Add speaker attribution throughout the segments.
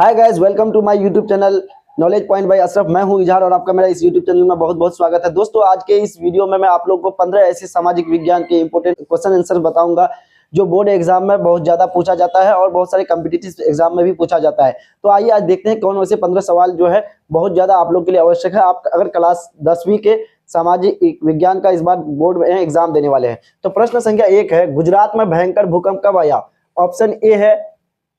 Speaker 1: Hi guys, welcome to my YouTube channel knowledge point by Ashraf. मैं हूं इजहार और आपका मेरा इस यूट्यूब चैनल में बहुत बहुत स्वागत है। दोस्तों, आज के इस वीडियो में मैं आप लोगों को 15 ऐसे सामाजिक विज्ञान के इंपॉर्टेंट क्वेश्चन आंसर बताऊंगा जो बोर्ड एग्जाम में बहुत ज्यादा पूछा जाता है और बहुत सारे कॉम्पिटिटिव एग्जाम में भी पूछा जाता है। तो आइए आज देखते हैं कौन वैसे 15 सवाल जो है बहुत ज्यादा आप लोग के लिए आवश्यक है। आप अगर क्लास 10वीं के सामाजिक विज्ञान का इस बार बोर्ड में एग्जाम देने वाले हैं। तो प्रश्न संख्या 1 है, गुजरात में भयंकर भूकंप कब आया? ऑप्शन ए है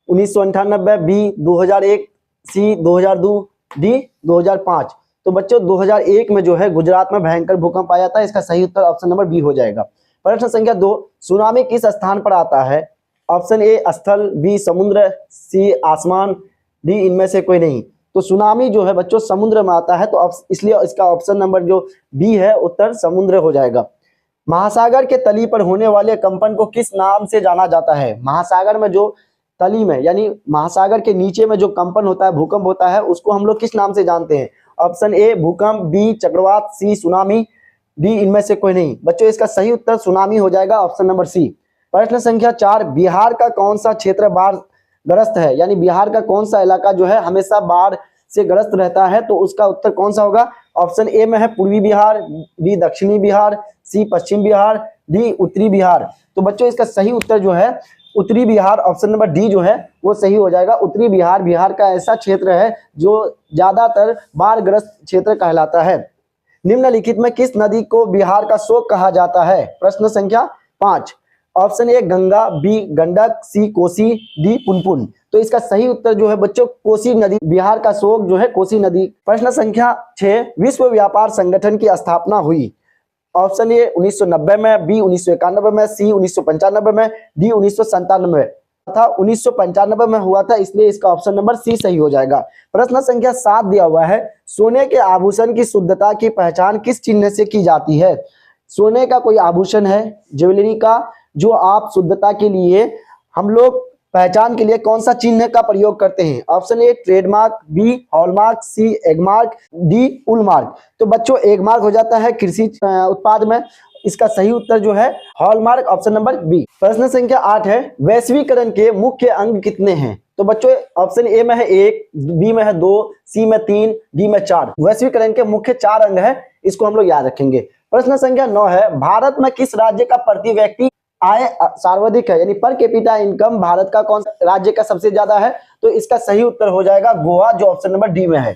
Speaker 1: 1998, बी 2001, सी 2002, डी 2005। तो बच्चों 2001 में जो है गुजरात में भयंकर भूकंप आया था। इसका सही उत्तर ऑप्शन नंबर बी हो जाएगा। प्रश्न संख्या 2, सुनामी किस स्थान पर आता है? ऑप्शन ए स्थल, बी समुद्र, सी आसमान, डी इनमें से कोई नहीं। तो सुनामी जो है बच्चों समुद्र में आता है, तो इसलिए इसका ऑप्शन नंबर जो बी है उत्तर समुद्र हो जाएगा। महासागर के तली पर होने वाले कंपन को किस नाम से जाना जाता है? महासागर में जो तली में यानी महासागर के नीचे में जो कंपन होता है, भूकंप होता है, उसको हम लोग किस नाम से जानते हैं? ऑप्शन ए भूकंप, बी चक्रवात, सी सुनामी, डी इनमें से कोई नहीं। बच्चों इसका सही उत्तर सुनामी हो जाएगा, ऑप्शन नंबर सी। प्रश्न संख्या 4, बिहार का कौन सा क्षेत्र बाढ़ ग्रस्त है? यानी बिहार का कौन सा इलाका जो है हमेशा बाढ़ से ग्रस्त रहता है? तो उसका उत्तर कौन सा होगा? ऑप्शन ए में है पूर्वी बिहार, बी दक्षिणी बिहार, सी पश्चिम बिहार, डी उत्तरी बिहार। तो बच्चों इसका सही उत्तर जो है उत्तरी बिहार, ऑप्शन नंबर डी जो है वो सही हो जाएगा। उत्तरी बिहार बिहार का ऐसा क्षेत्र है जो ज्यादातर बाढ़ग्रस्त क्षेत्र कहलाता है। निम्नलिखित में किस नदी को बिहार का शोक कहा जाता है? प्रश्न संख्या 5, option A Ganga, B Gandak, C Kosi, D Punpun. तो इसका सही उत्तर जो है बच्चों कोसी नदी, बिहार का शोक जो है कोसी नदी। प्रश्न संख्या 6, विश्व व्यापार संगठन की स्थापना हुई? ऑप्शन ए 1990 में, बी 1991 में, सी 1995 में, डी 1997 में। था 1995 में हुआ था, इसलिए इसका ऑप्शन नंबर सी सही हो जाएगा। प्रश्न संख्या 7 दिया हुआ है, सोने के आभूषण की शुद्धता की पहचान किस चिन्ह से की जाती है? सोने का कोई आभूषण है, ज्वेलरी का, जो आप शुद्धता के लिए हम लोग पहचान के लिए कौन सा चिन्ह का प्रयोग करते हैं? Option A trademark, B hallmark, C Agmark, D Woolmark. तो बच्चों एगमार्क हो जाता है कृषि उत्पाद में। इसका सही उत्तर जो है हॉलमार्क, ऑप्शन नंबर बी। प्रश्न संख्या 8 है, वैश्वीकरण के मुख्य अंग कितने हैं? तो बच्चों ऑप्शन ए में है 1, बी में है 2, सी में 3, डी में 4। वैश्वीकरण के मुख्य 4 अंग है, इसको हम लोग याद रखेंगे। प्रश्न संख्या 9 है, भारत में किस राज्य का प्रति व्यक्ति आय सर्वाधिक है? यानी पर कैपिटा इनकम भारत का कौन सा राज्य का सबसे ज्यादा है? तो इसका सही उत्तर हो जाएगा गोवा, जो ऑप्शन नंबर डी में है।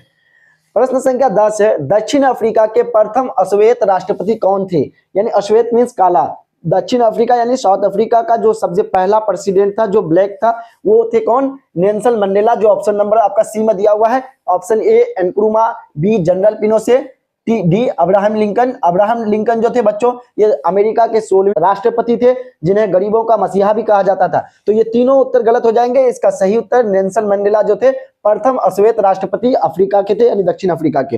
Speaker 1: प्रश्न संख्या 10 है, दक्षिण अफ्रीका के प्रथम अश्वेत राष्ट्रपति कौन थे? यानी अश्वेत मींस काला। दक्षिण अफ्रीका यानी साउथ अफ्रीका का जो सबसे पहला प्रेसिडेंट था जो ब्लैक था, वो थे कौन? नेल्सन मंडेला, जो ऑप्शन नंबर आपका सी में दिया हुआ है। Option A Nkrumah, B General Pinochet, D Abraham Lincoln. Abraham Lincoln जो थे बच्चों ये अमेरिका के 16वें राष्ट्रपति थे, जिन्हें गरीबों का मसीहा भी कहा जाता था। तो ये तीनों उत्तर गलत हो जाएंगे। इसका सही उत्तर नेल्सन मंडेला जो थे प्रथम अश्वेत राष्ट्रपति अफ्रीका के थे, यानी दक्षिण अफ्रीका के।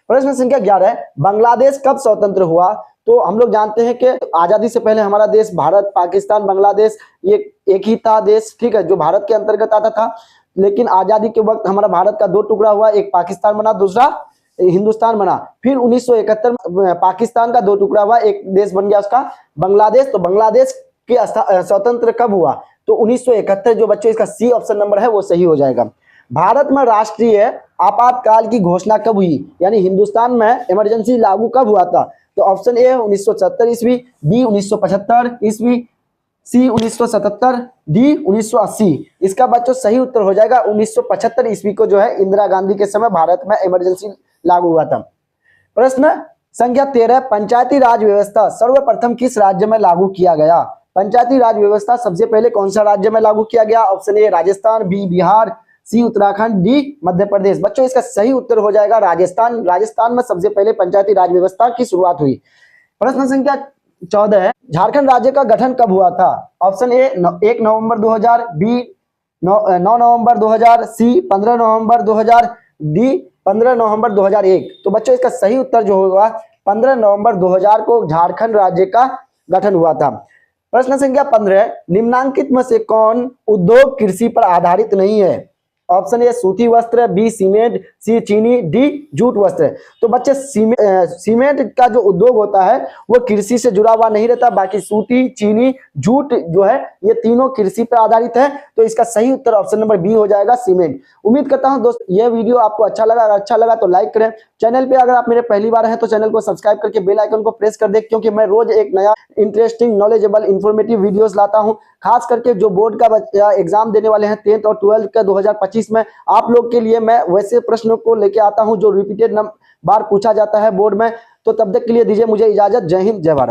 Speaker 1: प्रश्न संख्या 11 है, बांग्लादेश कब स्वतंत्र हुआ? तो हम लोग जानते हैं कि आजादी से पहले हमारा देश भारत, पाकिस्तान, बांग्लादेश ये एक ही था देश, ठीक है, जो भारत के अंतर्गत आता था। लेकिन आजादी के वक्त हमारा भारत का 2 टुकड़ा हुआ, एक पाकिस्तान बना, दूसरा हिंदुस्तान बना। फिर 1971 में पाकिस्तान का 2 टुकड़ा हुआ, एक देश बन गया उसका बांग्लादेश। तो बांग्लादेश के स्वतंत्र कब हुआ? तो 1971। जो बच्चों इसका सी ऑप्शन नंबर है वो सही हो जाएगा। भारत में राष्ट्रीय आपातकाल की घोषणा कब हुई? यानी हिंदुस्तान में इमरजेंसी लागू कब हुआ था? तो ऑप्शन ए 1970 ईस्वी, बी 1975 ईस्वी, सी 1977, डी 1980। इसका बच्चों सही उत्तर हो जाएगा 1975 ईस्वी को जो है इंदिरा गांधी के समय भारत में इमरजेंसी लागू हुआ था। प्रश्न संख्या 13, पंचायती राज व्यवस्था सर्वप्रथम किस राज्य में लागू किया गया? पंचायती राज व्यवस्था सबसे पहले कौन सा राज्य में लागू किया गया? Option A Rajasthan, B Bihar, C Uttarakhand, D Madhya Pradesh. बच्चों इसका सही उत्तर हो जाएगा राजस्थान। राजस्थान में सबसे पहले पंचायती राज व्यवस्था की शुरुआत हुई। प्रश्न संख्या 14 है, झारखंड राज्य का गठन कब हुआ था? ऑप्शन ए 1 नवंबर 2000, बी 9 नवंबर 2000, सी 15 नवंबर 2000, डी 15 नवंबर 2001। तो बच्चों इसका सही उत्तर जो होगा 15 नवंबर 2000 को झारखंड राज्य का गठन हुआ था। प्रश्न संख्या 15, निम्नांकित में से कौन उद्योग कृषि पर आधारित नहीं है? ऑप्शन ए सूती वस्त्र, बी सीमेंट, सी चीनी, डी जूट वस्त्र। तो बच्चे सीमेंट का जो उद्योग होता है वो कृषि से जुड़ा हुआ नहीं रहता, बाकी सूती, चीनी, जूट जो है ये तीनों कृषि पर आधारित है। तो इसका सही उत्तर ऑप्शन नंबर बी हो जाएगा, सीमेंट। उम्मीद करता हूं दोस्त ये वीडियो आपको अच्छा लगा, अगर अच्छा लगा तो लाइक करें। चैनल पे अगर आप मेरे पहली बार हैं तो चैनल को सब्सक्राइब करके बेल आइकन को प्रेस कर दें, क्योंकि मैं रोज एक नया इंटरेस्टिंग, नॉलेजेबल, इंफॉर्मेटिव वीडियोस लाता हूं। खास करके जो बोर्ड का एग्जाम देने वाले हैं 10th और 12th का 2025 में, आप लोग के लिए मैं वैसे प्रश्नों को लेके आता हूं जो रिपीटेड बार पूछा जाता है बोर्ड में। तो तब तक के लिए दीजिए मुझे इजाजत। जय हिंद, जय भारत।